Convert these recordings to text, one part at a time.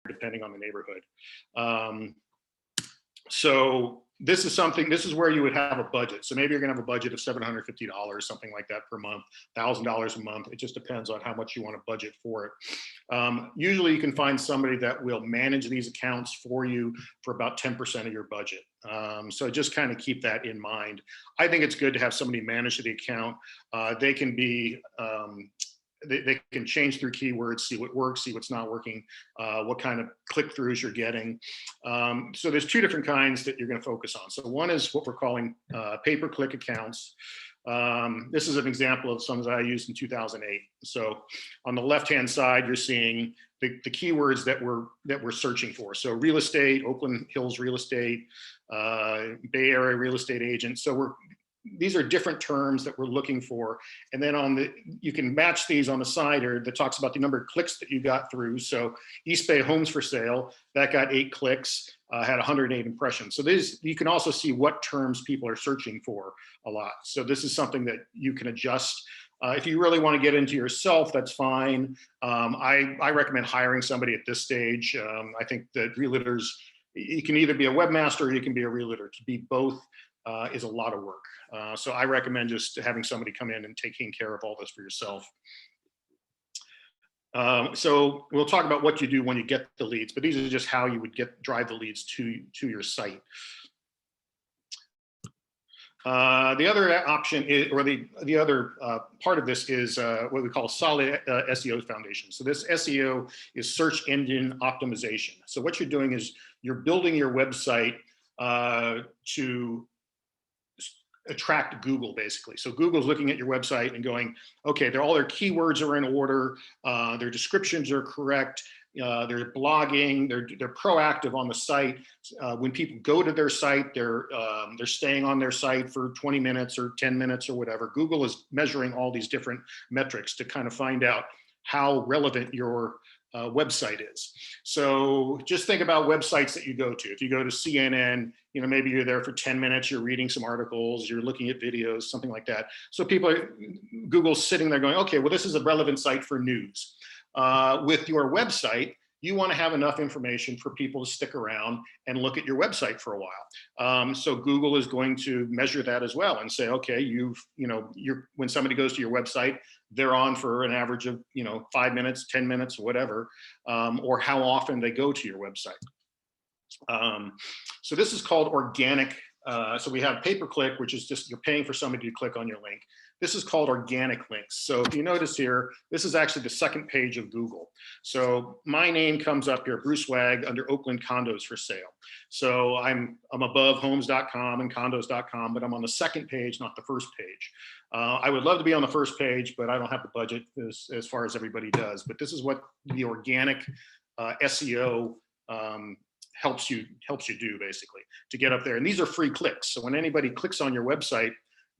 depending on the neighborhood. So this is where you would have a budget. So maybe you're gonna have a budget of $750, something like that per month, $1,000 a month. It just depends on how much you want to budget for it. Usually you can find somebody that will manage these accounts for you for about 10% of your budget. So just kind of keep that in mind. I think it's good to have somebody manage the account. They can be, they can change through keywords, see what works, see what's not working, what kind of click-throughs you're getting. So there's two different kinds that you're going to focus on. So one is what we're calling pay-per-click accounts. This is an example of some that I used in 2008. So on the left-hand side, you're seeing the keywords that we're searching for. So real estate, Oakland Hills real estate, Bay Area real estate agent. So these are different terms that we're looking for. And then you can match these on the side that talks about the number of clicks that you got through. So East Bay homes for sale, that got 8 clicks, had 108 impressions. So you can also see what terms people are searching for a lot. So this is something that you can adjust. If you really want to get into yourself, that's fine. I recommend hiring somebody at this stage. I think that realtors, you can either be a webmaster or you can be a realtor. To be both is a lot of work. So I recommend just having somebody come in and taking care of all this for yourself. So we'll talk about what you do when you get the leads, but these are just how you would drive the leads to your site. The other option is, or the other part of this is what we call solid SEO foundation. So this SEO is search engine optimization. So what you're doing is you're building your website to attract Google, basically. So Google's looking at your website and going, okay, all their keywords are in order, their descriptions are correct, they're blogging, they're proactive on the site. When people go to their site, they're staying on their site for 20 minutes or 10 minutes or whatever. Google is measuring all these different metrics to kind of find out how relevant your website is. So just think about websites that you go to. If you go to CNN, maybe you're there for 10 minutes, you're reading some articles, you're looking at videos, something like that. So Google's sitting there going, okay, well, this is a relevant site for news. With your website, you want to have enough information for people to stick around and look at your website for a while. So Google is going to measure that as well and say, okay, when somebody goes to your website, they're on for an average of 5 minutes, 10 minutes, whatever, or how often they go to your website. So this is called organic. So we have pay-per-click, which is just you're paying for somebody to click on your link. This is called organic links. So if you notice here, this is actually the second page of Google. So my name comes up here, Bruce Wagg, under Oakland condos for sale. So I'm above homes.com and condos.com, but I'm on the second page, not the first page. I would love to be on the first page, but I don't have the budget as far as everybody does. But this is what the organic SEO helps you do, basically, to get up there. And these are free clicks. So when anybody clicks on your website,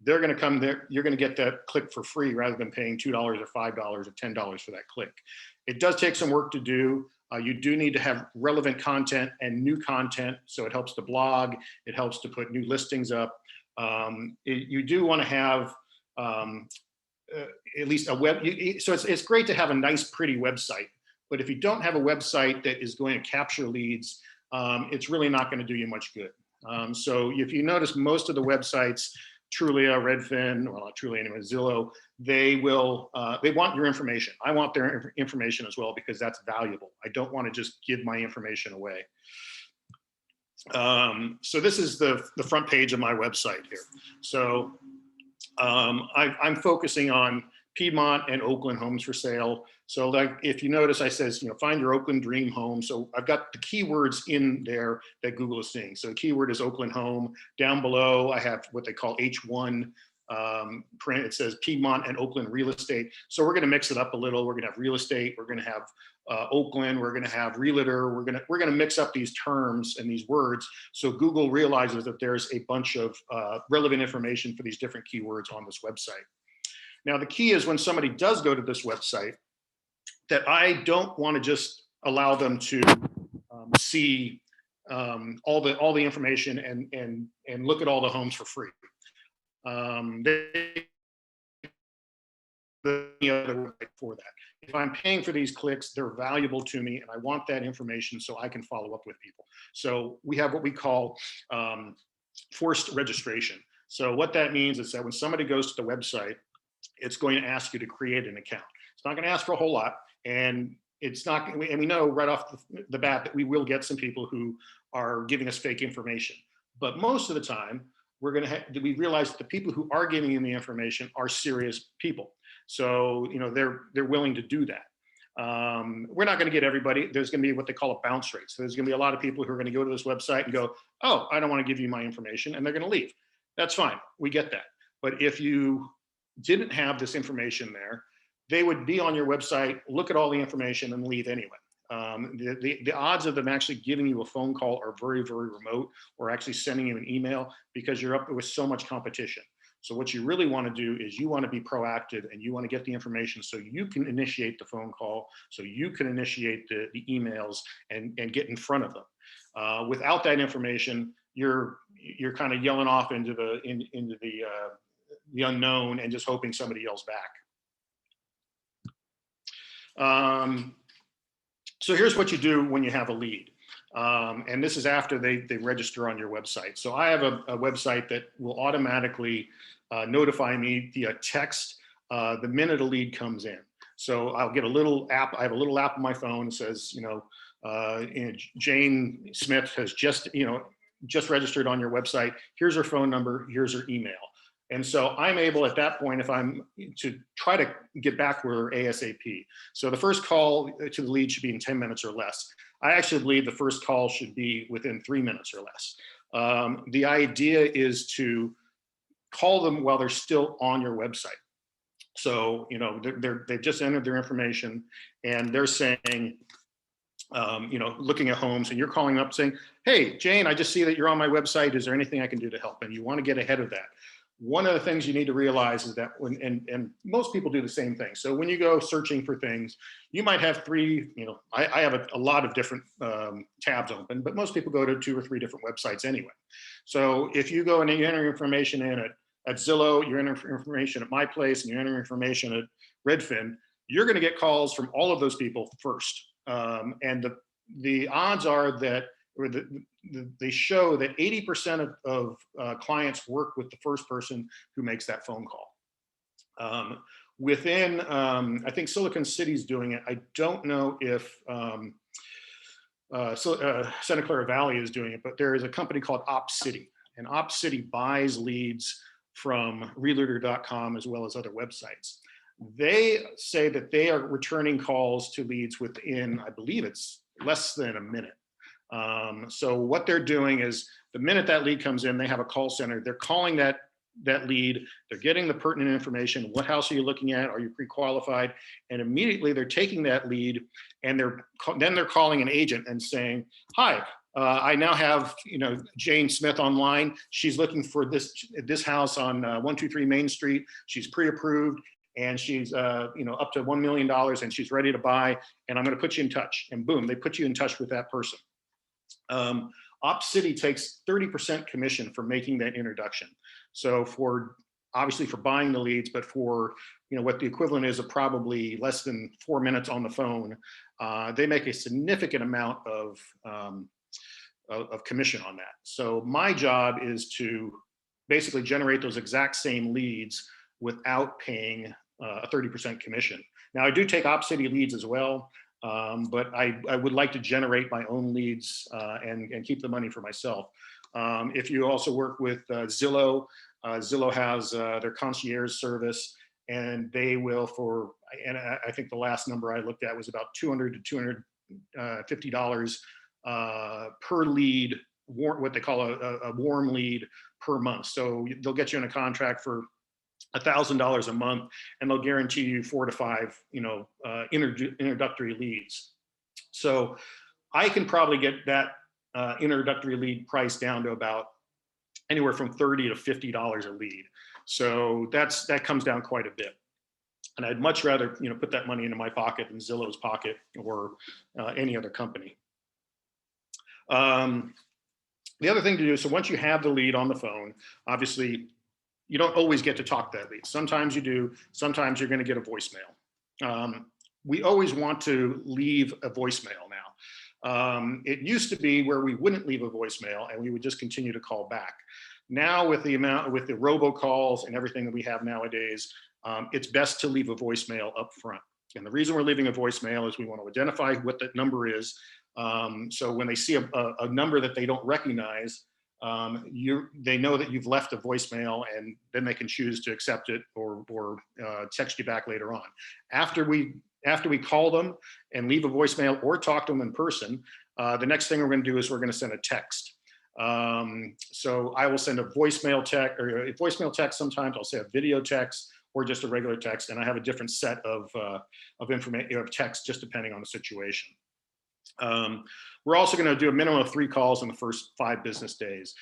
they're going to come there. You're going to get that click for free rather than paying $2 or $5 or $10 for that click. It does take some work to do. You do need to have relevant content and new content. So it helps to blog. It helps to put new listings up. You do want to have at least a web. So it's great to have a nice, pretty website. But if you don't have a website that is going to capture leads, it's really not going to do you much good. So if you notice, most of the websites, Trulia, Redfin, well, not Trulia anyway, Zillow, they want your information. I want their information as well because that's valuable. I don't want to just give my information away. So this is the front page of my website here. So I'm focusing on Piedmont and Oakland homes for sale. So like, if you notice, I says, find your Oakland dream home. So I've got the keywords in there that Google is seeing. So the keyword is Oakland home. Down below, I have what they call H1 print. It says Piedmont and Oakland real estate. So we're going to mix it up a little. We're going to have real estate. We're going to have Oakland. We're going to have realtor. We're going to mix up these terms and these words. So Google realizes that there's a bunch of relevant information for these different keywords on this website. Now, the key is when somebody does go to this website, that I don't want to just allow them to see all the information and look at all the homes for free. They any other website for that. If I'm paying for these clicks, they're valuable to me, and I want that information so I can follow up with people. So we have what we call forced registration. So what that means is that when somebody goes to the website, it's going to ask you to create an account. It's not going to ask for a whole lot, and it's not. And we know right off the bat that we will get some people who are giving us fake information. But most of the time, we realize that the people who are giving you the information are serious people. So they're willing to do that. We're not going to get everybody. There's going to be what they call a bounce rate. So there's going to be a lot of people who are going to go to this website and go, "Oh, I don't want to give you my information," and they're going to leave. That's fine. We get that. But if you didn't have this information there, they would be on your website, look at all the information, and leave anyway. The odds of them actually giving you a phone call are very, very remote, or actually sending you an email, because you're up with so much competition. So what you really want to do is you want to be proactive, and you want to get the information so you can initiate the phone call, so you can initiate the emails and get in front of them. Without that information, you're kind of yelling off into the unknown and just hoping somebody yells back. So here's what you do when you have a lead. And this is after they register on your website. So I have a website that will automatically notify me via text the minute a lead comes in. So I'll get a little app. I have a little app on my phone that says, Jane Smith has just registered on your website. Here's her phone number. Here's her email. And so I'm able at that point, if I'm to try to get back with her ASAP. So the first call to the lead should be in 10 minutes or less. I actually believe the first call should be within 3 minutes or less. The idea is to call them while they're still on your website. So, they've just entered their information, and they're saying, looking at homes, and you're calling up saying, "Hey, Jane, I just see that you're on my website. Is there anything I can do to help?" And you want to get ahead of that. One of the things you need to realize is that and most people do the same thing. So when you go searching for things, you might have three, I have a lot of different tabs open, but most people go to 2 or 3 different websites anyway. So if you go and you enter information in at Zillow, you enter information at My Place, and you enter information at Redfin, you're going to get calls from all of those people first. And the odds are that, they show that 80% of clients work with the first person who makes that phone call. Within, I think Silicon City's doing it. I don't know if Santa Clara Valley is doing it, but there is a company called OpCity, and OpCity buys leads from realtor.com as well as other websites. They say that they are returning calls to leads within, I believe it's less than a minute. So what they're doing is, the minute that lead comes in, they have a call center. They're calling that lead. They're getting the pertinent information. What house are you looking at? Are you pre-qualified? And immediately they're taking that lead, and then they're calling an agent and saying, "Hi, I now have Jane Smith online. She's looking for this house on 123 Main Street. She's pre-approved, and she's up to $1 million, and she's ready to buy. And I'm going to put you in touch." And boom, they put you in touch with that person. OpCity takes 30% commission for making that introduction. So obviously for buying the leads, but for what the equivalent is of probably less than 4 minutes on the phone, they make a significant amount of commission on that. So my job is to basically generate those exact same leads without paying a 30% commission. Now I do take OpCity leads as well. But I would like to generate my own leads and keep the money for myself. If you also work with Zillow, Zillow has their concierge service, and they will and I think the last number I looked at was about $200 to $250 per lead, what they call a warm lead per month. So they'll get you in a contract for $1,000 a month, and they'll guarantee you 4 to 5, introductory leads. So I can probably get that introductory lead price down to about anywhere from $30 to $50 a lead. So that comes down quite a bit. And I'd much rather put that money into my pocket than Zillow's pocket or any other company. The other thing to do, so once you have the lead on the phone, obviously you don't always get to talk to that lead. Sometimes you do, sometimes you're going to get a voicemail. We always want to leave a voicemail now. It used to be where we wouldn't leave a voicemail and we would just continue to call back. Now with the robocalls and everything that we have nowadays, it's best to leave a voicemail up front. And the reason we're leaving a voicemail is we want to identify what that number is. So when they see a number that they don't recognize, they know that you've left a voicemail, and then they can choose to accept it or text you back later on. After we call them and leave a voicemail or talk to them in person, the next thing we're going to do is we're going to send a text. So I will send a voicemail text. Sometimes I'll say a video text or just a regular text, and I have a different set of information, of text, just depending on the situation. We're also going to do a minimum of 3 calls in the first 5 business days.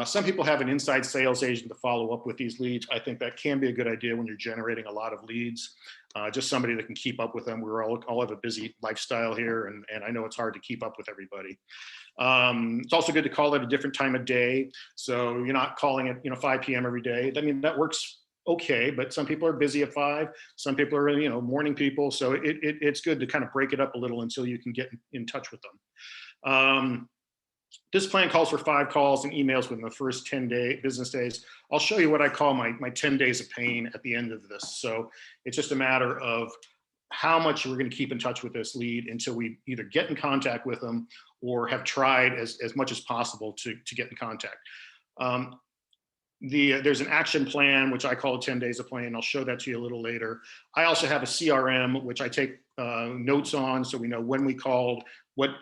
Some people have an inside sales agent to follow up with these leads. I think that can be a good idea when you're generating a lot of leads. Just somebody that can keep up with them. We're all have a busy lifestyle here, and I know it's hard to keep up with everybody. It's also good to call at a different time of day, so you're not calling at 5 p.m. every day. I mean, that works okay, but some people are busy at 5. Some people are morning people, so it's good to kind of break it up a little until you can get in touch with them. This plan calls for 5 calls and emails within the first 10 business days. I'll show you what I call my 10 days of pain at the end of this. So it's just a matter of how much we're going to keep in touch with this lead until we either get in contact with them or have tried as much as possible to get in contact. There's an action plan, which I call 10 days of plan. I'll show that to you a little later. I also have a CRM, which I take notes on, so we know when we called,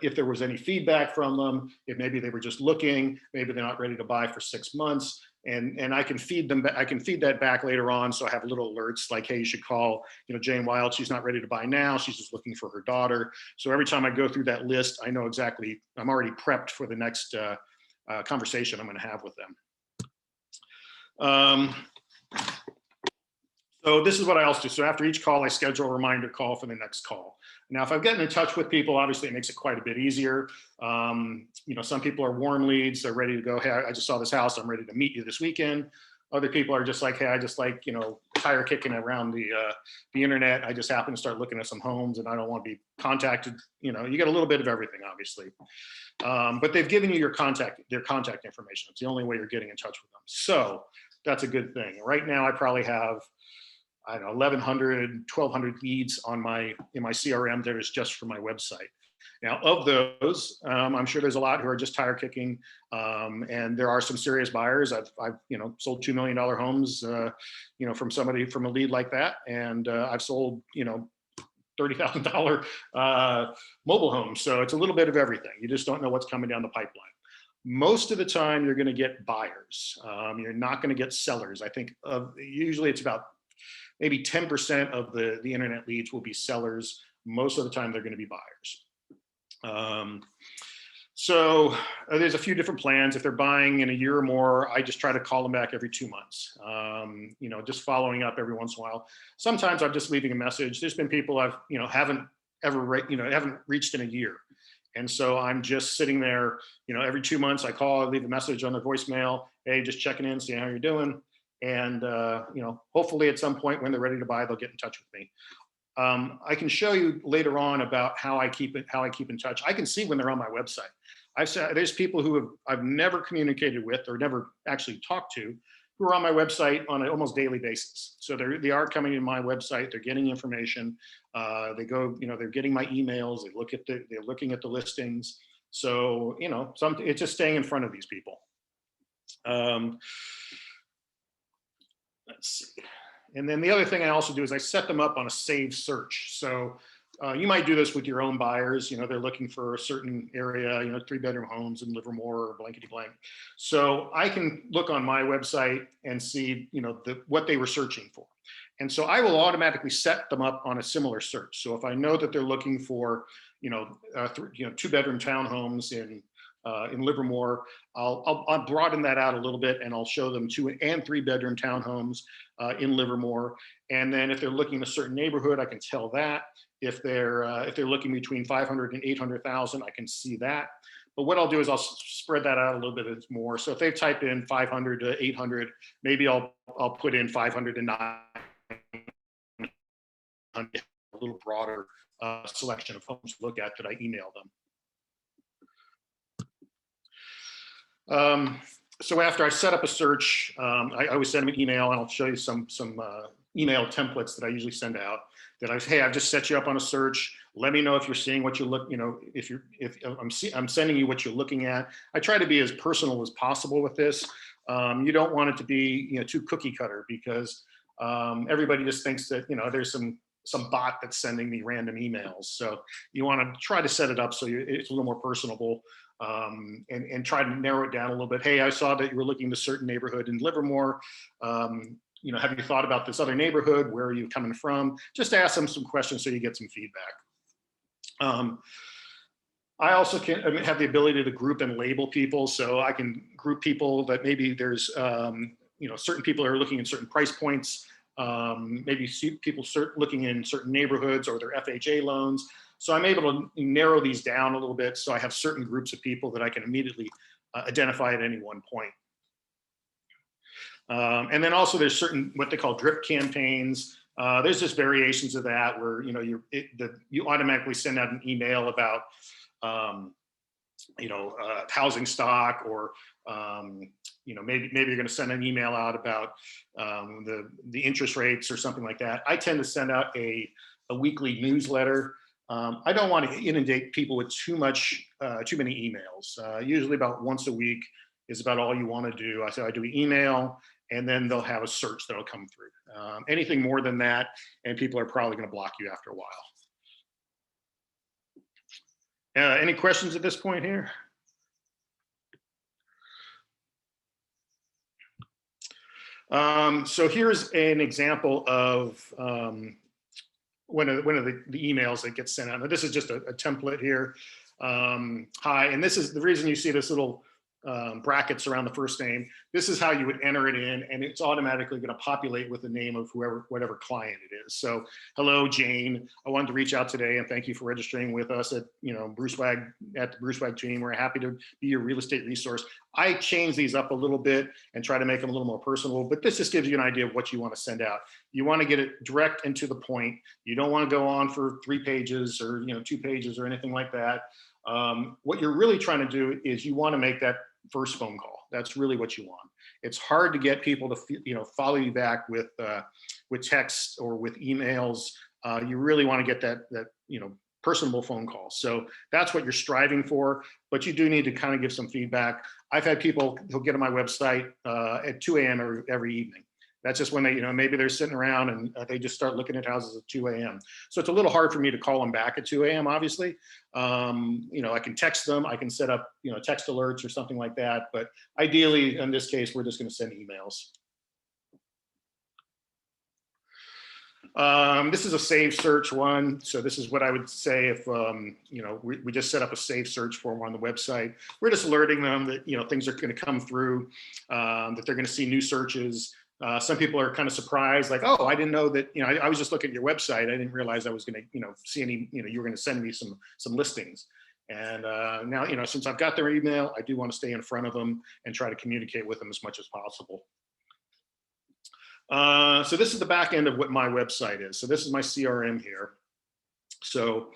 if there was any feedback from them, if maybe they were just looking, maybe they're not ready to buy for 6 months, and I can feed them. I can feed that back later on, so I have little alerts like, hey, you should call, Jane Wild. She's not ready to buy now. She's just looking for her daughter. So every time I go through that list, I know exactly. I'm already prepped for the next conversation I'm going to have with them. So this is what I also do. So after each call, I schedule a reminder call for the next call. Now, if I'm getting in touch with people, obviously it makes it quite a bit easier. Some people are warm leads. They're ready to go. Hey, I just saw this house. I'm ready to meet you this weekend. Other people are just like, hey, I just like, tire kicking around the internet. I just happen to start looking at some homes and I don't want to be contacted. You get a little bit of everything, obviously. But they've given you their contact information. It's the only way you're getting in touch with them. So that's a good thing. Right now, I probably have, 1,100, 1,200 leads in my CRM that is just for my website. Now, of those, I'm sure there's a lot who are just tire kicking, and there are some serious buyers. I've sold $2 million homes, from a lead like that, and I've sold $30,000 mobile homes. So it's a little bit of everything. You just don't know what's coming down the pipeline. Most of the time, you're going to get buyers. You're not going to get sellers. I think usually it's about maybe 10% of the internet leads will be sellers. Most of the time, they're going to be buyers. So there's a few different plans. If they're buying in a year or more, I just try to call them back every 2 months. Just following up every once in a while. Sometimes I'm just leaving a message. There's been people I've haven't reached in a year. And so I'm just sitting there, every 2 months I call, I leave a message on their voicemail. Hey, just checking in, seeing how you're doing. And, hopefully at some point when they're ready to buy, they'll get in touch with me. I can show you later on about how I keep in touch. I can see when they're on my website. There's people who I've never communicated with or never actually talked to who are on my website on an almost daily basis. So they are coming to my website, they're getting information. They go, they're getting my emails. They're looking at the listings. So, it's just staying in front of these people. Let's see. And then the other thing I also do is I set them up on a saved search. So you might do this with your own buyers. They're looking for a certain area, 3-bedroom homes in Livermore or blankety blank. So I can look on my website and see, what they were searching for. And so I will automatically set them up on a similar search. So if I know that they're looking for, 2-bedroom townhomes in Livermore, I'll broaden that out a little bit, and I'll show them 2- and 3-bedroom townhomes in Livermore. And then if they're looking in a certain neighborhood, I can tell that. If they're looking between 500 and 800,000, I can see that. But what I'll do is I'll spread that out a little bit more. So if they type in 500 to 800, maybe I'll put in 500 to 900, a little broader selection of homes to look at that I email them. So after I set up a search, I always send them an email, and I'll show you some email templates that I usually send out. That I say, hey, I've just set you up on a search. Let me know if you're seeing what you look. You know, if I'm sending you what you're looking at. I try to be as personal as possible with this. You don't want it to be too cookie cutter, because everybody just thinks that there's some bot that's sending me random emails. So you want to try to set it up so it's a little more personable. And try to narrow it down a little bit. Hey, I saw that you were looking at a certain neighborhood in Livermore. Have you thought about this other neighborhood? Where are you coming from? Just ask them some questions so you get some feedback. I also have the ability to group and label people. So I can group people that maybe there's, certain people are looking at certain price points. Maybe people looking in certain neighborhoods or their FHA loans. So I'm able to narrow these down a little bit, so I have certain groups of people that I can immediately identify at any one point. And then also there's certain what they call drip campaigns. There's just variations of that where you automatically send out an email about housing stock, or maybe you're going to send an email out about the interest rates or something like that. I tend to send out a weekly newsletter. I don't want to inundate people with too many emails. Usually about once a week is about all you want to do. I do email, and then they'll have a search that'll come through. Anything more than that, and people are probably going to block you after a while. Any questions at this point here? So here's an example of one of the emails that gets sent out. Now, this is just a template here. Hi, and this is the reason you see this little brackets around the first name. This is how you would enter it in, and it's automatically going to populate with the name of whatever client it is. So, hello, Jane. I wanted to reach out today and thank you for registering with us at Bruce Wagg, at the Bruce Wagg team. We're happy to be your real estate resource. I change these up a little bit and try to make them a little more personal, but this just gives you an idea of what you want to send out. You want to get it direct and to the point. You don't want to go on for 3 pages or 2 pages or anything like that. What you're really trying to do is you want to make that first phone call. That's really what you want. It's hard to get people to follow you back with text or with emails. You really want to get that personable phone call. So that's what you're striving for, but you do need to kind of give some feedback. I've had people who'll get on my website at 2 a.m. every evening. That's just when they, maybe they're sitting around and they just start looking at houses at 2 a.m. So it's a little hard for me to call them back at 2 a.m. obviously. I can text them, I can set up, text alerts or something like that. But ideally, in this case, we're just going to send emails. This is a save search one. So this is what I would say if, we just set up a save search form on the website. We're just alerting them that, things are going to come through, that they're going to see new searches. Some people are kind of surprised, like, oh, I didn't know that, I was just looking at your website. I didn't realize I was going to, see any, you were going to send me some listings. And now, since I've got their email, I do want to stay in front of them and try to communicate with them as much as possible. So this is the back end of what my website is. So this is my CRM here. So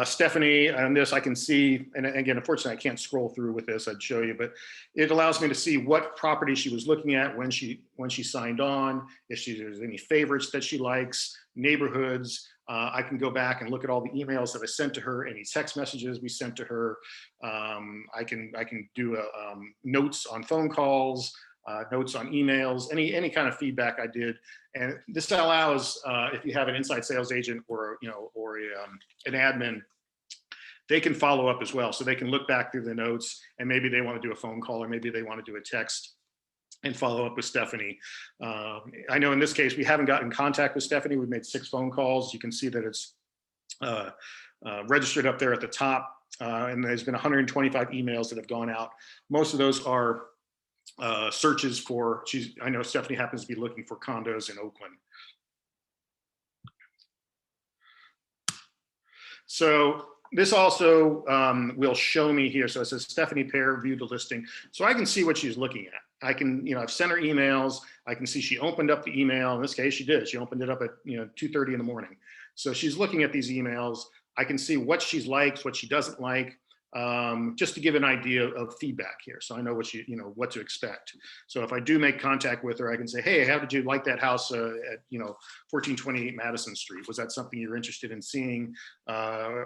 Stephanie, on this I can see, and again, unfortunately I can't scroll through with this, I'd show you, but it allows me to see what property she was looking at when she signed on, if there's any favorites that she likes, neighborhoods. I can go back and look at all the emails that I sent to her, any text messages we sent to her. I can do notes on phone calls, notes on emails, any kind of feedback I did. And this allows, if you have an inside sales agent or an admin, they can follow up as well. So they can look back through the notes and maybe they want to do a phone call or maybe they want to do a text and follow up with Stephanie. I know in this case, we haven't gotten in contact with Stephanie. We've made 6 phone calls. You can see that it's registered up there at the top. And there's been 125 emails that have gone out. Most of those are searches for, I know Stephanie happens to be looking for condos in Oakland. So this also will show me here. So it says Stephanie Pear viewed the listing. So I can see what she's looking at. I can, I've sent her emails. I can see she opened up the email. In this case, she did. She opened it up at 2:30 in the morning. So she's looking at these emails. I can see what she likes, what she doesn't like, just to give an idea of feedback here. So I know what what to expect. So if I do make contact with her, I can say, hey, how did you like that house at 1428 Madison Street? Was that something you're interested in seeing?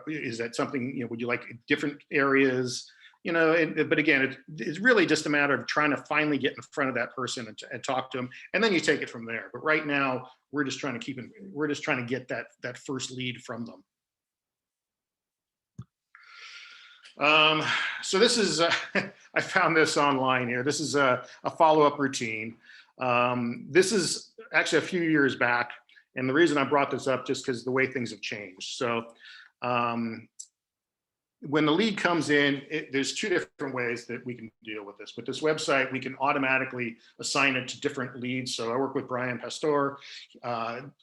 Is that something, would you like different areas? But again, it's really just a matter of trying to finally get in front of that person and talk to them, and then you take it from there. But right now, we're just trying to get that first lead from them. So this is, I found this online here. This is a follow-up routine. This is actually a few years back, and the reason I brought this up just because the way things have changed. So when the lead comes in, there's two different ways that we can deal with this. With this website, we can automatically assign it to different leads. So I work with Brian Pastor.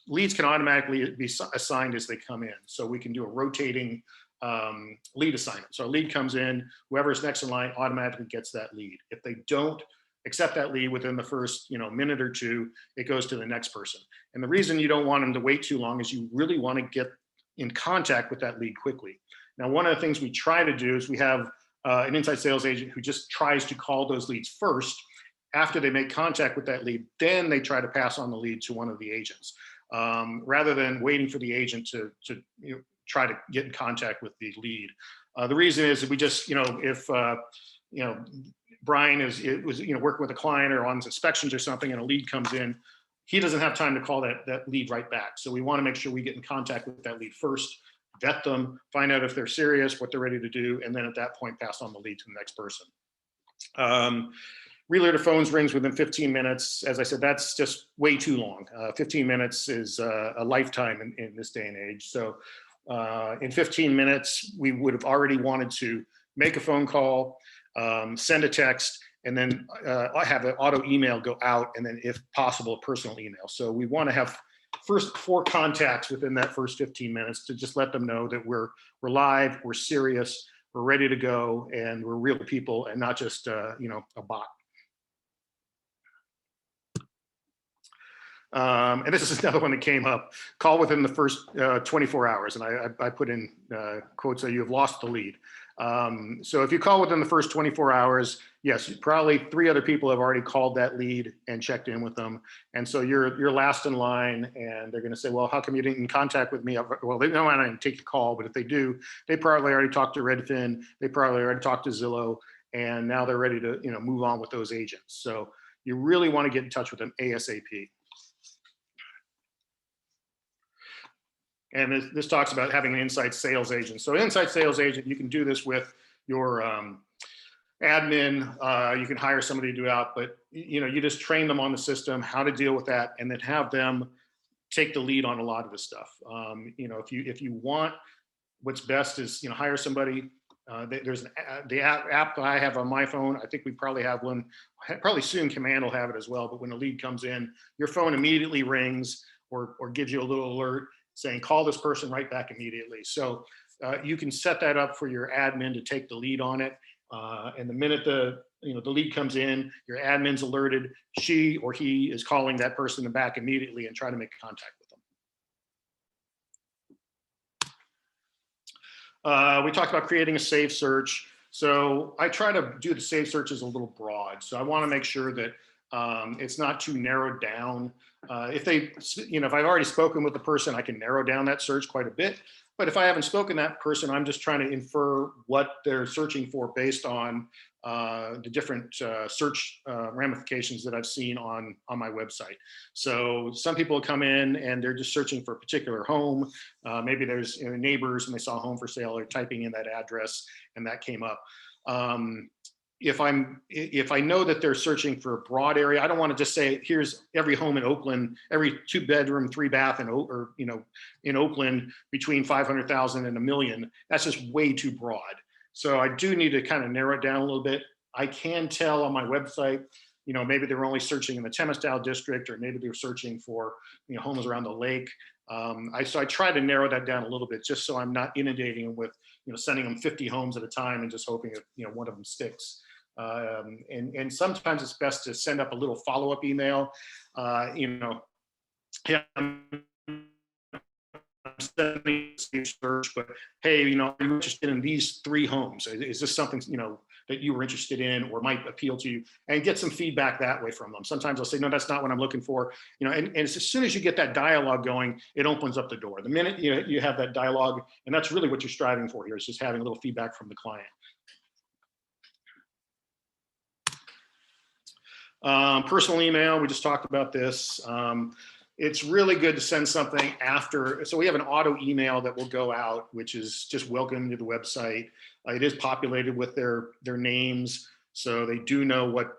Leads can automatically be assigned as they come in. So we can do a rotating lead assignment. So a lead comes in, whoever's next in line automatically gets that lead. If they don't accept that lead within the first minute or two, it goes to the next person. And the reason you don't want them to wait too long is you really want to get in contact with that lead quickly. Now, one of the things we try to do is we have an inside sales agent who just tries to call those leads first. After they make contact with that lead, then they try to pass on the lead to one of the agents, rather than waiting for the agent to try to get in contact with the lead. The reason is that we just, if Brian was working with a client or on inspections or something, and a lead comes in, he doesn't have time to call that lead right back. So we want to make sure we get in contact with that lead first, vet them, find out if they're serious, what they're ready to do, and then at that point, pass on the lead to the next person. Realtor phones rings within 15 minutes. As I said, that's just way too long. 15 minutes is a lifetime in this day and age. So in 15 minutes, we would have already wanted to make a phone call, send a text, and then have an auto email go out, and then if possible, a personal email. So we want to have first 4 contacts within that first 15 minutes to just let them know that we're live, we're serious, we're ready to go, and we're real people and not just a bot. And this is another one that came up. Call within the first 24 hours. And I put in quotes, so you have lost the lead. So if you call within the first 24 hours, yes, probably 3 other people have already called that lead and checked in with them. And so you're last in line, and they're going to say, well, how come you didn't contact with me? Well, they don't want to take the call, but if they do, they probably already talked to Redfin. They probably already talked to Zillow, and now they're ready to move on with those agents. So you really want to get in touch with them ASAP. And this talks about having an inside sales agent. So inside sales agent, you can do this with your admin. You can hire somebody to do it out, but you just train them on the system, how to deal with that, and then have them take the lead on a lot of this stuff. If you want, what's best is hire somebody. There's the app that I have on my phone. I think we probably have one. Probably soon Command will have it as well. But when a lead comes in, your phone immediately rings or gives you a little alert saying, call this person right back immediately. So you can set that up for your admin to take the lead on it. And the minute the lead comes in, your admin's alerted, she or he is calling that person back immediately and trying to make contact with them. We talked about creating a saved search. So I try to do the saved searches a little broad. So I want to make sure that it's not too narrowed down. If I've already spoken with the person, I can narrow down that search quite a bit. But if I haven't spoken to that person, I'm just trying to infer what they're searching for based on the different search ramifications that I've seen on my website. So some people come in and they're just searching for a particular home. Maybe there's neighbors and they saw a home for sale, or typing in that address and that came up. If I know that they're searching for a broad area, I don't want to just say, here's every home in Oakland, every 2-bedroom, 3-bath in Oakland between 500,000 and $1 million. That's just way too broad. So I do need to kind of narrow it down a little bit. I can tell on my website, maybe they're only searching in the Temestal district, or maybe they're searching for homes around the lake. So I try to narrow that down a little bit, just so I'm not inundating them with sending them 50 homes at a time and just hoping that, one of them sticks. And sometimes it's best to send up a little follow-up email, hey, I'm sending a search, but hey, are you interested in these 3 homes? Is this something, that you were interested in or might appeal to you, and get some feedback that way from them. Sometimes I'll say, no, that's not what I'm looking for. And as soon as you get that dialogue going, it opens up the door. The minute you have that dialogue, and that's really what you're striving for here, is just having a little feedback from the client. Personal email, we just talked about this. It's really good to send something after. So we have an auto email that will go out, which is just welcome to the website. It is populated with their names, so they do know what,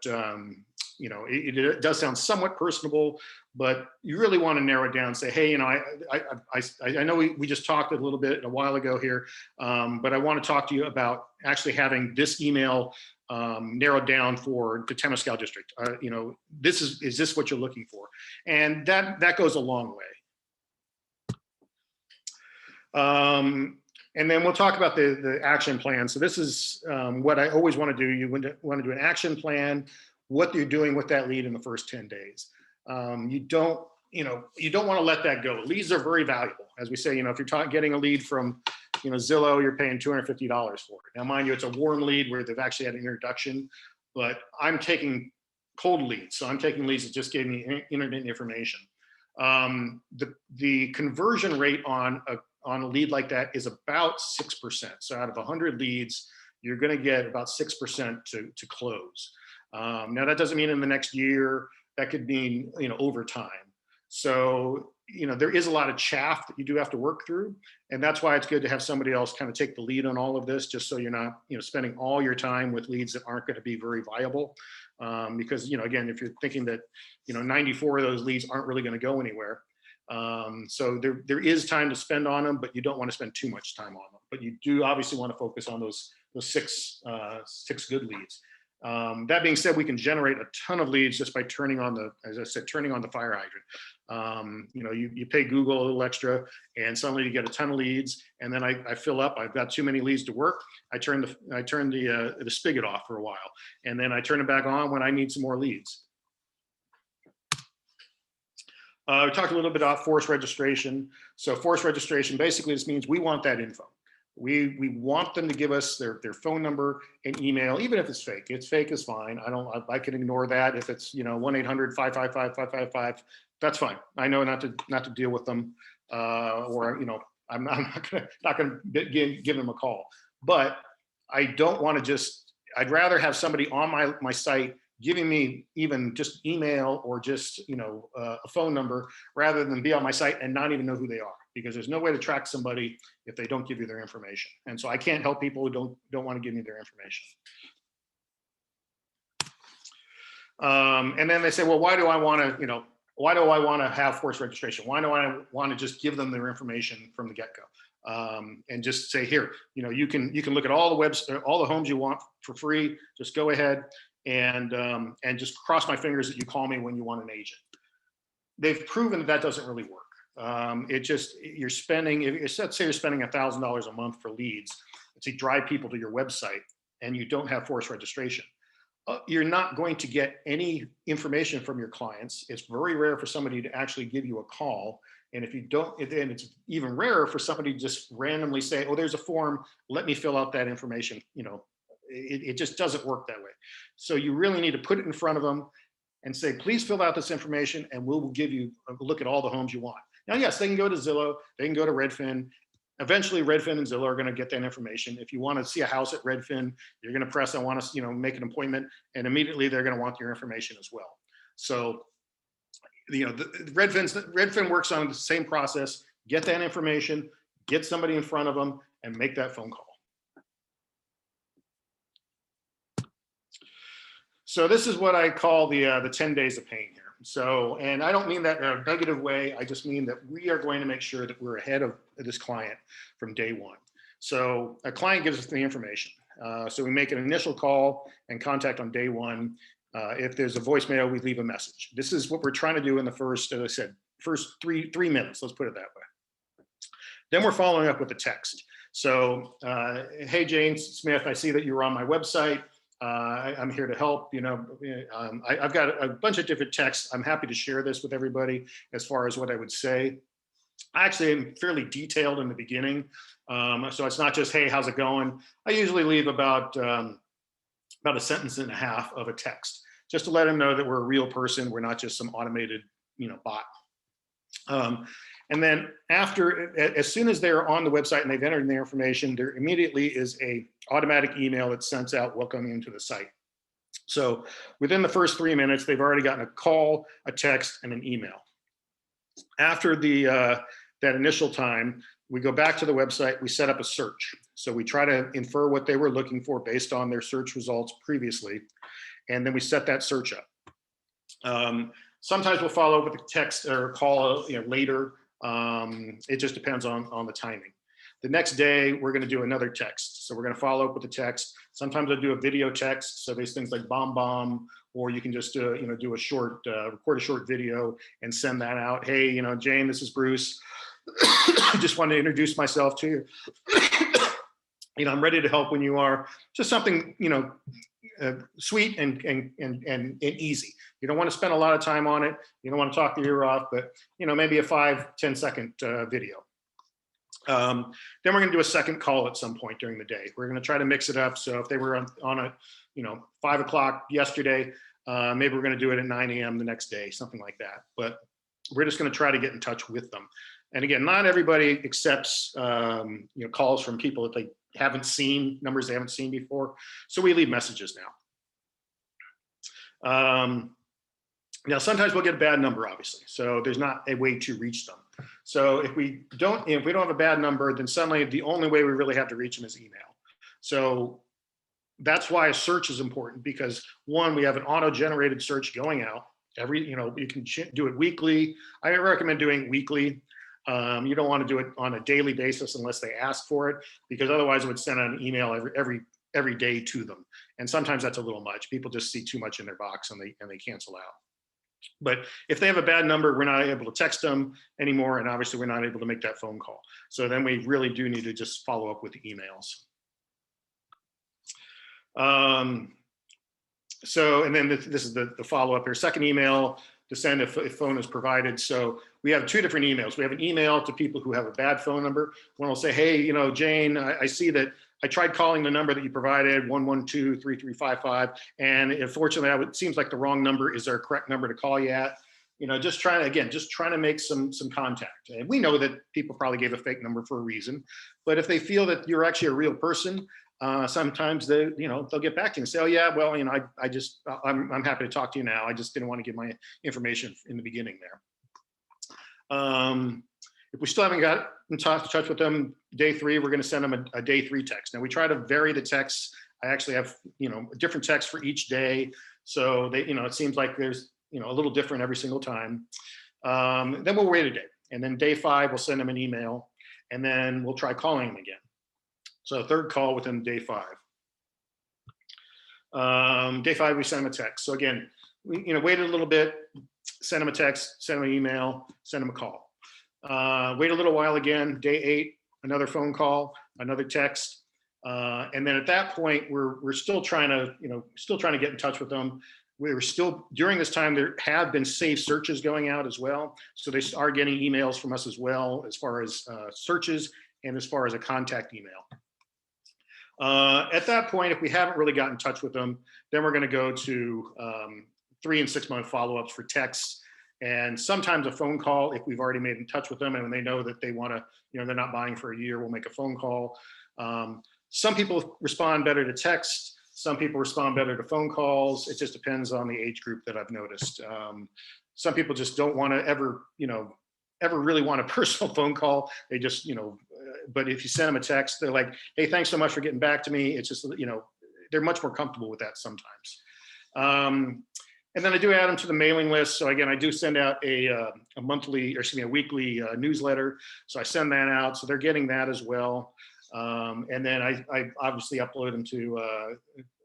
it does sound somewhat personable, but you really want to narrow it down and say, hey, I know we just talked a little bit a while ago here, but I want to talk to you about actually having this email narrowed down for the Temescal district. Is this what you're looking for? And that goes a long way. And then we'll talk about the action plan. So this is what I always want to do. You want to do an action plan, what you're doing with that lead in the first 10 days. You don't want to let that go. Leads are very valuable. As we say, if you're getting a lead from Zillow, you're paying $250 for it. Now, mind you, it's a warm lead where they've actually had an introduction, but I'm taking cold leads. So I'm taking leads that just gave me internet information. The conversion rate on a lead like that is about 6%. So out of 100 leads, you're going to get about 6% to close. Now that doesn't mean in the next year. That could mean over time. So there is a lot of chaff that you do have to work through, and that's why it's good to have somebody else kind of take the lead on all of this, just so you're not spending all your time with leads that aren't going to be very viable. Because again, if you're thinking that 94 of those leads aren't really going to go anywhere. So there is time to spend on them, but you don't want to spend too much time on them. But you do obviously want to focus on those six good leads. That being said, we can generate a ton of leads just by turning on the fire hydrant. You pay Google a little extra, and suddenly you get a ton of leads. And then I fill up. I've got too many leads to work. I turn the spigot off for a while, and then I turn it back on when I need some more leads. We talked a little bit about forced registration. So forced registration basically just means we want that info. We want them to give us their phone number and email, even if it's fake. It's fake is fine. I can ignore that. If it's 1-800-555-555, that's fine. I know not to deal with them, or I'm not gonna give them a call. But I don't want to I'd rather have somebody on my site giving me even just email or just a phone number, rather than be on my site and not even know who they are, because there's no way to track somebody if they don't give you their information. And so I can't help people who don't want to give me their information. And then they say, well, why do I want to have forced registration? Why do I want to just give them their information from the get-go? And just say, here, you can look at all the homes you want for free. Just go ahead and just cross my fingers that you call me when you want an agent. They've proven that doesn't really work. Let's say you're spending $1,000 a month for leads to drive people to your website, and you don't have forced registration. You're not going to get any information from your clients. It's very rare for somebody to actually give you a call. And if you don't, and it's even rarer for somebody to just randomly say, oh, there's a form, let me fill out that information. It just doesn't work that way. So you really need to put it in front of them and say, please fill out this information, and we'll give you a look at all the homes you want. Now, yes, they can go to Zillow, they can go to Redfin. Eventually, Redfin and Zillow are going to get that information. If you want to see a house at Redfin, you're going to press, I want to, make an appointment, and immediately they're going to want your information as well. So, Redfin works on the same process. Get that information, get somebody in front of them, and make that phone call. So this is what I call the 10 days of pain here. So, and I don't mean that in a negative way. I just mean that we are going to make sure that we're ahead of this client from day one. So a client gives us the information. So we make an initial call and contact on day one. If there's a voicemail, we leave a message. This is what we're trying to do in the first, as I said, first three minutes. Let's put it that way. Then we're following up with a text. So, hey, Jane Smith, I see that you were on my website. I'm here to help. I've got a bunch of different texts. I'm happy to share this with everybody as far as what I would say. I actually am fairly detailed in the beginning. So it's not just, hey, how's it going? I usually leave about a sentence and a half of a text, just to let them know that we're a real person. We're not just some automated, bot. And then as soon as they're on the website and they've entered their information, there immediately is a automatic email that sends out welcoming into the site. So within the first 3 minutes, they've already gotten a call, a text, and an email. After that initial time, we go back to the website, we set up a search. So we try to infer what they were looking for based on their search results previously, and then we set that search up. Sometimes we'll follow up with a text or call later. It just depends on the timing. The next day, we're going to do another text. So we're going to follow up with a text. Sometimes I'll do a video text. So there's things like bomb, or you can just do a short, record a short video and send that out. Hey, Jane, this is Bruce. Just wanted to introduce myself to you. I'm ready to help when you are. Just something, sweet and easy. You don't want to spend a lot of time on it. You don't want to talk the ear off, but maybe a 5-10 second video. Then we're going to do a second call at some point during the day. We're going to try to mix it up. So if they were on a 5 o'clock yesterday, maybe we're going to do it at 9 a.m. the next day, something like that. But we're just going to try to get in touch with them. And again, not everybody accepts calls from people that they haven't seen, numbers they haven't seen before. So we leave messages now. Now, sometimes we'll get a bad number, obviously. So there's not a way to reach them. So if we don't have a bad number, then suddenly the only way we really have to reach them is email. So that's why a search is important, because one, we have an auto-generated search going out. You can do it weekly. I recommend doing it weekly. You don't want to do it on a daily basis unless they ask for it, because otherwise it would send an email every day to them. And sometimes that's a little much. People just see too much in their box and they cancel out. But if they have a bad number, we're not able to text them anymore. And obviously we're not able to make that phone call. So then we really do need to just follow up with the emails. And then this is the follow-up here. Second email to send if phone is provided. So we have two different emails. We have an email to people who have a bad phone number. One will say, hey, Jane, I see that I tried calling the number that you provided, 112-3355, and unfortunately, it seems like the wrong number. Is there a correct number to call you at? Just trying to make some contact. And we know that people probably gave a fake number for a reason, but if they feel that you're actually a real person, sometimes they'll get back to you and say, oh yeah, well, I'm happy to talk to you now. I just didn't want to give my information in the beginning there. If we still haven't got in touch with them, day 3, we're going to send them a day 3 text. Now we try to vary the texts. I actually have, a different text for each day. So it seems like there's, a little different every single time. Then we'll wait a day. And then day 5, we'll send them an email, and then we'll try calling them again. So third call within day 5. Day 5, we send them a text. So again, we wait a little bit, send them a text, send them an email, send them a call. Wait a little while again, day 8, another phone call, another text. And then at that point, we're still trying to get in touch with them. We're still, during this time, there have been safe searches going out as well. So they are getting emails from us as well, as far as searches and as far as a contact email. At that point, if we haven't really gotten in touch with them, then we're going to go to 3 and 6 month follow-ups for texts, and sometimes a phone call if we've already made in touch with them and when they know that they want to, they're not buying for a year, we'll make a phone call. Some people respond better to text. Some people respond better to phone calls. It just depends on the age group that I've noticed. Some people just don't want to ever really want a personal phone call. They just, but if you send them a text, they're like, hey, thanks so much for getting back to me. It's just, they're much more comfortable with that sometimes. And then I do add them to the mailing list. So again, I do send out a weekly newsletter. So I send that out. So they're getting that as well. And then I obviously upload them to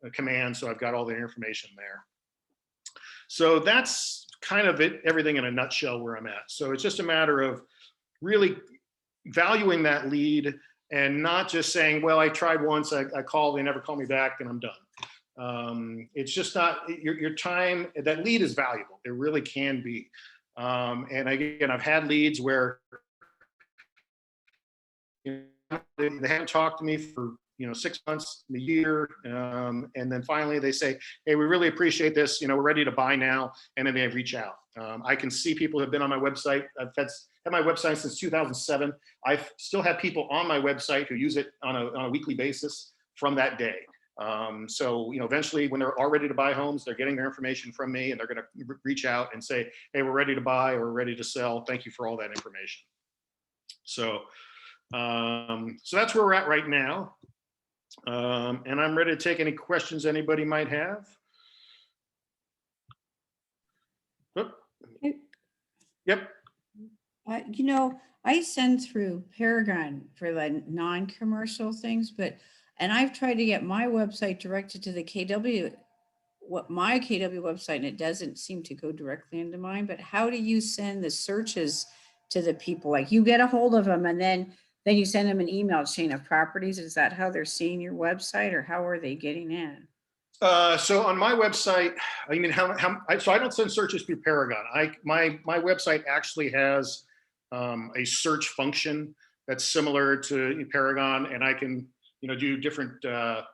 a command. So I've got all the information there. So that's kind of everything in a nutshell where I'm at. So it's just a matter of really valuing that lead, and not just saying, well, I tried once, I called, they never call me back, and I'm done. It's just not, your time, that lead is valuable. It really can be. And again, I've had leads where they haven't talked to me for 6 months, a year, and then finally they say, hey, we really appreciate this, we're ready to buy now, and then they reach out. I can see people who have been on my website. I've had my website since 2007. I still have people on my website who use it on a weekly basis from that day. So eventually, when they're all ready to buy homes, they're getting their information from me, and they're going to reach out and say, hey, we're ready to buy, or we're ready to sell. Thank you for all that information. So that's where we're at right now. And I'm ready to take any questions anybody might have. Oh. Yep. I send through Paragon for the non-commercial things, and I've tried to get my website directed to the KW, my KW website, and it doesn't seem to go directly into mine. But how do you send the searches to the people? Like, you get a hold of them, and then you send them an email chain of properties. Is that how they're seeing your website, or how are they getting in? So on my website, so I don't send searches through Paragon. My website actually has a search function that's similar to Paragon, and I can do different. I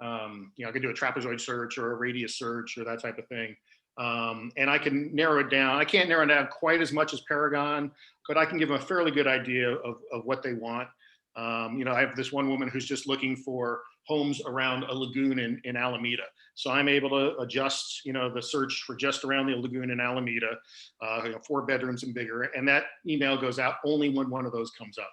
can do a trapezoid search or a radius search or that type of thing. And I can narrow it down. I can't narrow it down quite as much as Paragon, but I can give them a fairly good idea of what they want. I have this one woman who's just looking for homes around a lagoon in Alameda. So I'm able to adjust, the search for just around the lagoon in Alameda, 4 bedrooms and bigger. And that email goes out only when one of those comes up.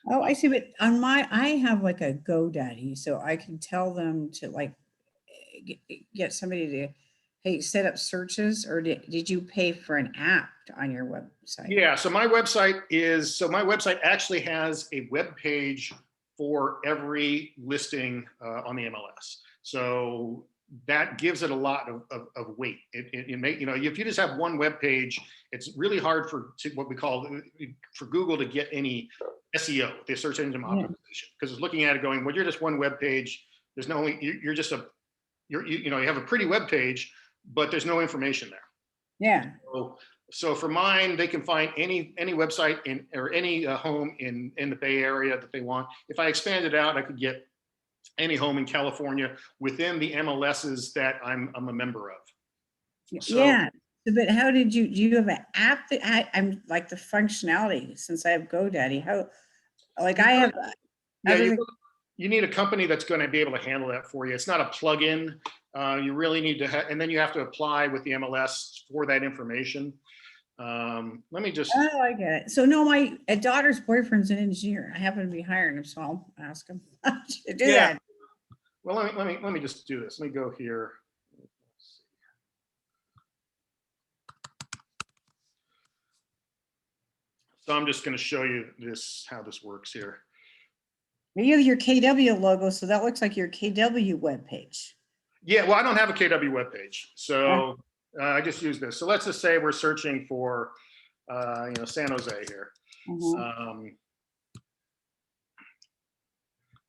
Oh, I see. But I have like a GoDaddy, so I can tell them to get somebody to, hey, set up searches, or did you pay for an app on your website? Yeah, so my website actually has a web page for every listing on the MLS. So that gives it a lot of weight. It may, if you just have one web page, it's really hard for what we call for Google to get any SEO, the search engine optimization, because it's looking at it going, well, you're just one web page. There's no, you're just you have a pretty web page, but there's no information there. Yeah. So for mine, they can find any website or any home in the Bay Area that they want. If I expand it out, I could get any home in California within the MLSs that I'm a member of. So, yeah. But how do you have an app that I'm like the functionality, since I have GoDaddy? How, like, I have. Yeah, you need a company that's going to be able to handle that for you. It's not a plug-in. You really need to and then you have to apply with the MLS for that information. Let me just. Oh, I get it. So no, my daughter's boyfriend's an engineer. I happen to be hiring him, so I'll ask him to do that. Well, let me just do this. Let me go here. So I'm just going to show you how this works here. You have your KW logo, so that looks like your KW webpage. Yeah, well, I don't have a KW webpage, so I just use this. So let's just say we're searching for, San Jose here. Mm-hmm.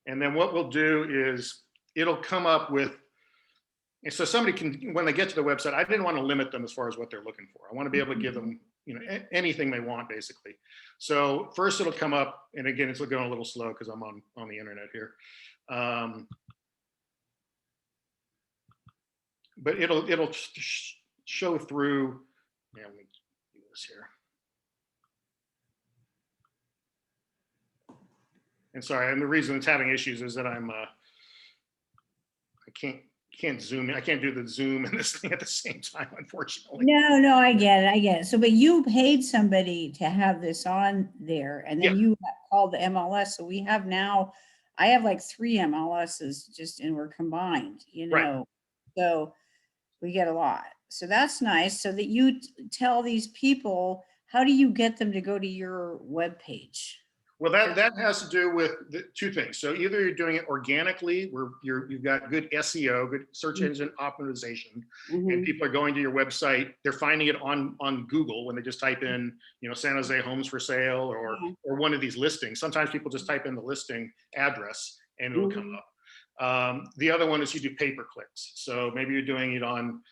And then what we'll do is it'll come up with, so somebody can, when they get to the website, I didn't want to limit them as far as what they're looking for. I want to be able to give them, anything they want, basically. So first it'll come up, and again, it's going a little slow because I'm on the internet here. But it'll show through. Yeah, let me do this here. And sorry, and the reason it's having issues is that I can't zoom in. I can't do the zoom and this thing at the same time, unfortunately. No, I get it. So, but you paid somebody to have this on there, and then you called the MLS. So we have now, I have like 3 MLSs and we're combined, Right. So we get a lot. So that's nice. So that you tell these people, how do you get them to go to your webpage? Well, that has to do with two things. So either you're doing it organically, where you've got good SEO, good search engine optimization, and people are going to your website. They're finding it on Google when they just type in, San Jose homes for sale or one of these listings. Sometimes people just type in the listing address and it'll come up. The other one is you do pay-per-clicks. So maybe you're doing it on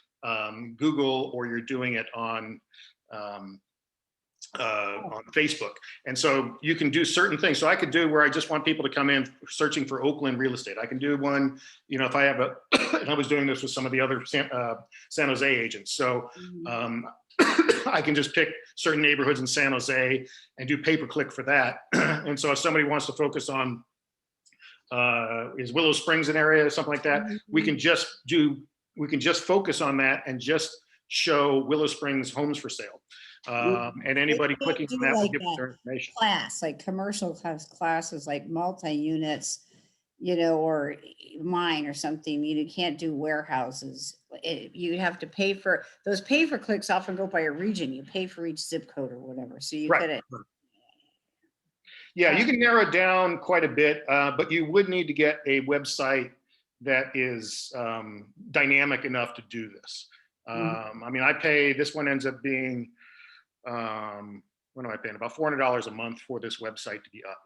Google, or you're doing it on Facebook. And so you can do certain things. So I could do where I just want people to come in searching for Oakland real estate. I can do one, if I have and I was doing this with some of the other San Jose agents. So I can just pick certain neighborhoods in San Jose and do pay-per-click for that. And so if somebody wants to focus on is Willow Springs an area or something like that, we can just focus on that and just show Willow Springs homes for sale. And anybody clicking on that will give their information. Class, like commercial classes, like multi-units, or mine or something. You can't do warehouses. You have to pay for those. Pay-per-clicks often go by a region. You pay for each zip code or whatever. So you get it. Yeah, you can narrow it down quite a bit, but you would need to get a website that is dynamic enough to do this. I mean, this one ends up being, what am I paying? About $400 a month for this website to be up.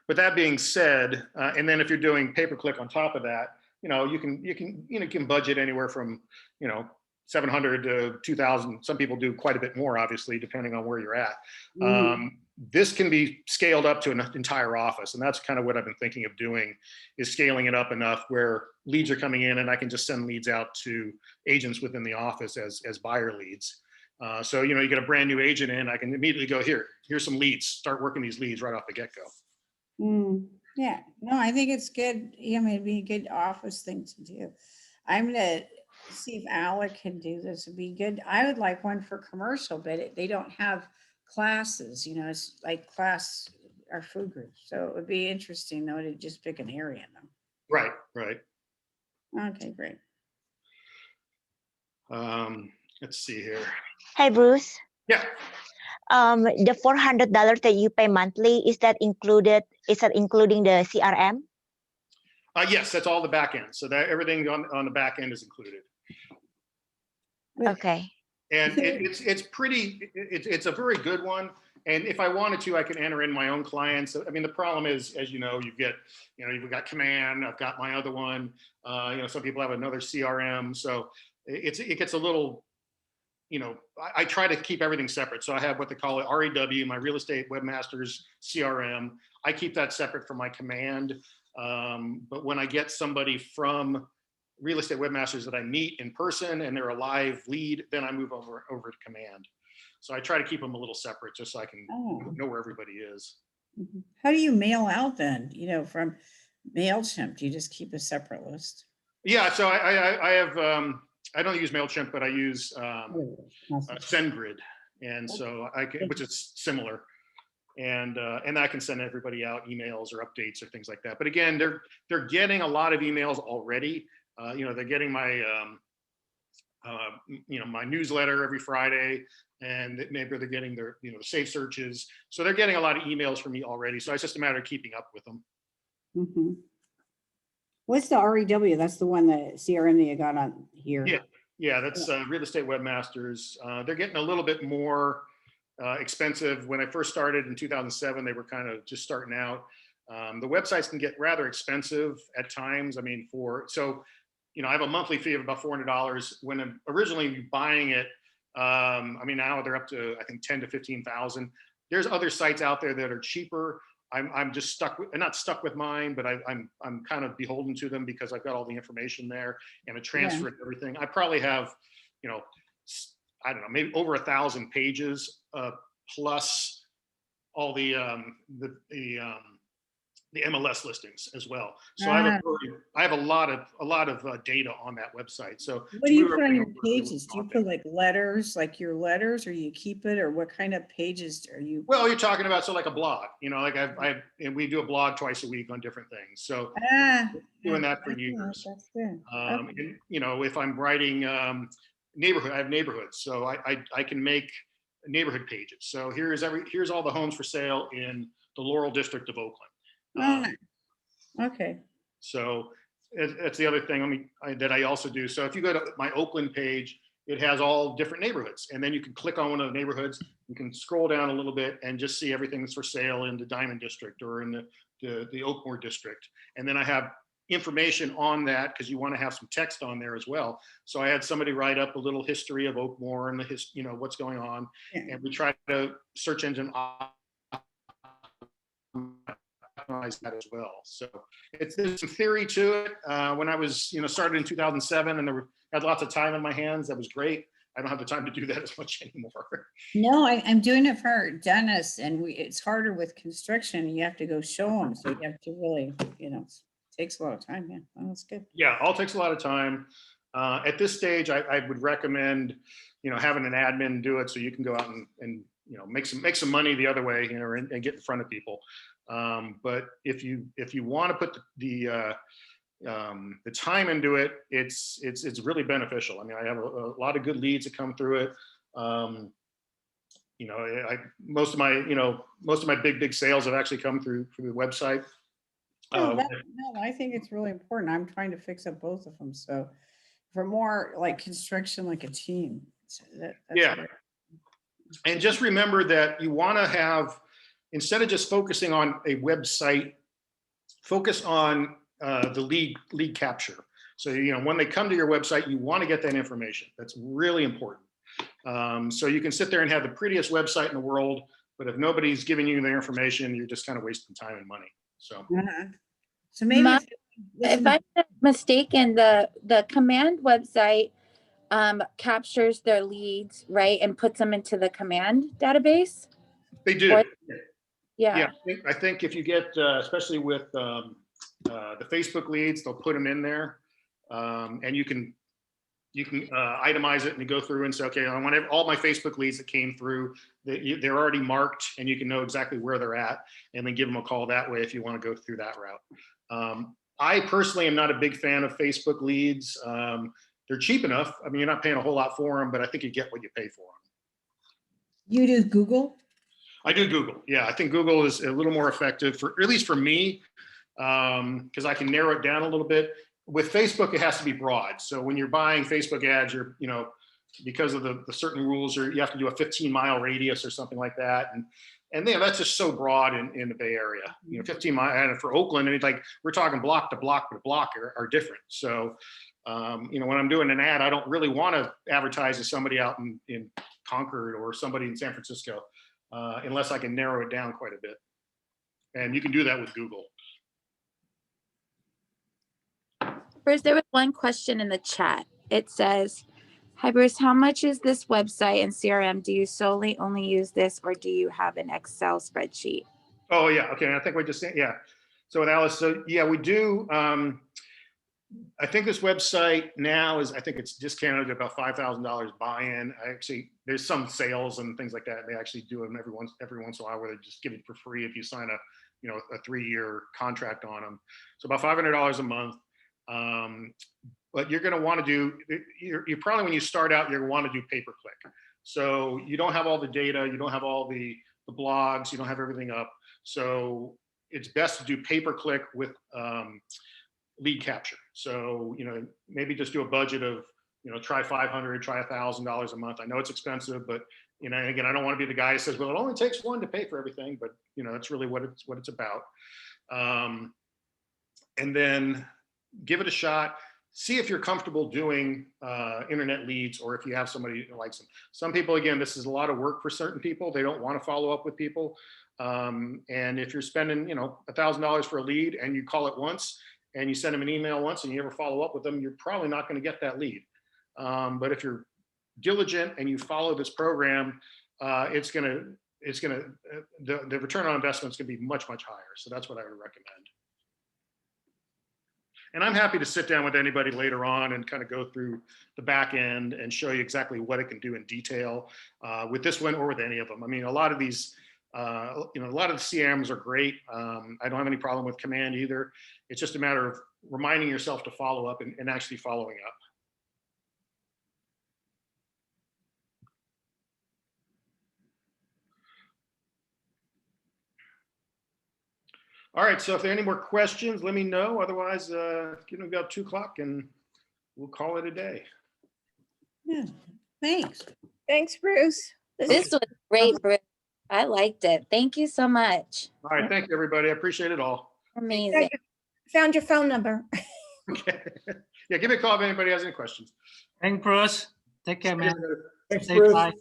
But that being said, and then if you're doing pay-per-click on top of that, you can budget anywhere from, 700 to 2,000. Some people do quite a bit more, obviously, depending on where you're at. This can be scaled up to an entire office. And that's kind of what I've been thinking of doing, is scaling it up enough where leads are coming in and I can just send leads out to agents within the office as buyer leads. So, you get a brand new agent in, I can immediately go, here's some leads, start working these leads right off the get-go. Yeah, no, I think it's good. It'd be a good office thing to do. I'm gonna see if Alec can do this. It'd be good. I would like one for commercial, but they don't have classes, it's like class or food groups. So it would be interesting though to just pick an area though. Right. Okay, great. Let's see here. Hey, Bruce. Yeah. The $400 that you pay monthly, is that including the CRM? Yes, that's all the back end. So that everything on the back end is included. Okay. And it's a very good one. And if I wanted to, I could enter in my own clients. I mean, the problem is, as you know, you've got Command. I've got my other one. Some people have another CRM. So it gets a little, I try to keep everything separate. So I have what they call it REW, my real estate webmasters CRM. I keep that separate from my Command. But when I get somebody from real estate webmasters that I meet in person and they're a live lead, then I move over to Command. So I try to keep them a little separate just so I can know where everybody is. How do you mail out then, from MailChimp? Do you just keep a separate list? Yeah, so I have, I don't use MailChimp, but I use SendGrid. And so which is similar. And I can send everybody out emails or updates or things like that. But again, they're getting a lot of emails already. They're getting my my newsletter every Friday, and maybe they're getting their safe searches. So they're getting a lot of emails from me already. So it's just a matter of keeping up with them. What's the REW? That's the one that CRM that you got on here. Yeah, that's Real Estate Webmasters. They're getting a little bit more expensive. When I first started in 2007, they were kind of just starting out. The websites can get rather expensive at times. I mean, I have a monthly fee of about $400. When I'm originally buying it, now they're up to, I think, 10 to 15,000. There's other sites out there that are cheaper. I'm just not stuck with mine, but I'm kind of beholden to them because I've got all the information there and a transfer and everything. I probably have, I don't know, maybe over 1,000 pages plus all the MLS listings as well. So I have a lot of data on that website. So what do you put on your pages? Do you put like letters, like your letters, or you keep it, or what kind of pages are you? Well, you're talking about like a blog. Like and we do a blog twice a week on different things. So doing that for years. That's good. And, if I'm writing neighborhood, I have neighborhoods, so I can make neighborhood pages. So here's all the homes for sale in the Laurel district of Oakland. Oh, okay. So that's the other thing that I also do. So if you go to my Oakland page, it has all different neighborhoods, and then you can click on one of the neighborhoods. You can scroll down a little bit and just see everything that's for sale in the Diamond District or in the Oakmore District. And then I have information on that because you want to have some text on there as well. So I had somebody write up a little history of Oakmore and what's going on, and we try to search engine that as well. So there's some theory to it. When I was, started in 2007 and had lots of time in my hands, that was great. I don't have the time to do that as much anymore. No, I'm doing it for dentists, and it's harder with construction. You have to go show them, so you have to really, it takes a lot of time. Yeah, well, that's good. Yeah, all takes a lot of time. At this stage, I would recommend, having an admin do it so you can go out and make some money the other way, and get in front of people. But if you want to put the time into it, it's really beneficial. I mean, I have a lot of good leads that come through it. Most of my big sales have actually come through the website. No, I think it's really important. I'm trying to fix up both of them. So for more like construction, like a team. That's yeah. right. And just remember that you want to have, instead of just focusing on a website, focus on the lead capture. So, when they come to your website, you want to get that information. That's really important. So you can sit there and have the prettiest website in the world, but if nobody's giving you the information, you're just kind of wasting time and money. So, so maybe if I'm not mistaken, the command website captures their leads, right, and puts them into the command database. They do. Yeah. I think if you get, especially with the Facebook leads, they'll put them in there, and you can itemize it and you go through and say, okay, I want all my Facebook leads that came through. They're already marked, and you can know exactly where they're at, and then give them a call that way if you want to go through that route. I personally am not a big fan of Facebook leads. They're cheap enough. I mean, you're not paying a whole lot for them, but I think you get what you pay for them. You do Google? I do Google. Yeah, I think Google is a little more effective at least for me, because I can narrow it down a little bit. With Facebook, it has to be broad. So when you're buying Facebook ads, you're, because of the certain rules, you have to do a 15-mile radius or something like that. And that's just so broad in the Bay Area. 15 mile, and for Oakland, and we're talking block to block to block are different. So, when I'm doing an ad, I don't really want to advertise to somebody out in Concord or somebody in San Francisco, unless I can narrow it down quite a bit. And you can do that with Google. Bruce, there was one question in the chat. It says, hi, Bruce, how much is this website and CRM? Do you solely only use this, or do you have an Excel spreadsheet? Oh, yeah. Okay. I think we just, yeah. So with Alice, yeah, we do. I think this website now I think it's discounted at about $5,000 buy-in. There's some sales and things like that. They actually do them every once in a while where they just give it for free if you sign a 3-year contract on them. So about $500 a month. But you're going to want to do, you probably, when you start out, you're going to want to do pay-per-click. So you don't have all the data, you don't have all the blogs, you don't have everything up. So it's best to do pay-per-click with lead capture. So, maybe just do a budget of, try $500, try $1,000 a month. I know it's expensive, but, again, I don't want to be the guy who says, well, it only takes one to pay for everything, but, that's really what it's about. And then give it a shot. See if you're comfortable doing internet leads, or if you have somebody who likes them. Some people, again, this is a lot of work for certain people. They don't want to follow up with people. And if you're spending, $1,000 for a lead and you call it once and you send them an email once and you never follow up with them, you're probably not going to get that lead. But if you're diligent and you follow this program, the return on investment is going to be much, much higher. So that's what I would recommend. And I'm happy to sit down with anybody later on and kind of go through the back end and show you exactly what it can do in detail with this one or with any of them. I mean, a lot of these, a lot of the CMs are great. I don't have any problem with command either. It's just a matter of reminding yourself to follow up and actually following up. All right, so if there are any more questions, let me know. Otherwise, give me about 2 o'clock and we'll call it a day. Yeah, thanks. Thanks, Bruce. This was great, Bruce. I liked it. Thank you so much. All right, thank you, everybody. I appreciate it all. Amazing. Found your phone number. Okay. Yeah, give me a call if anybody has any questions. Thanks, Bruce. Take care, man. See you later. Thanks, Stay Bruce. dry.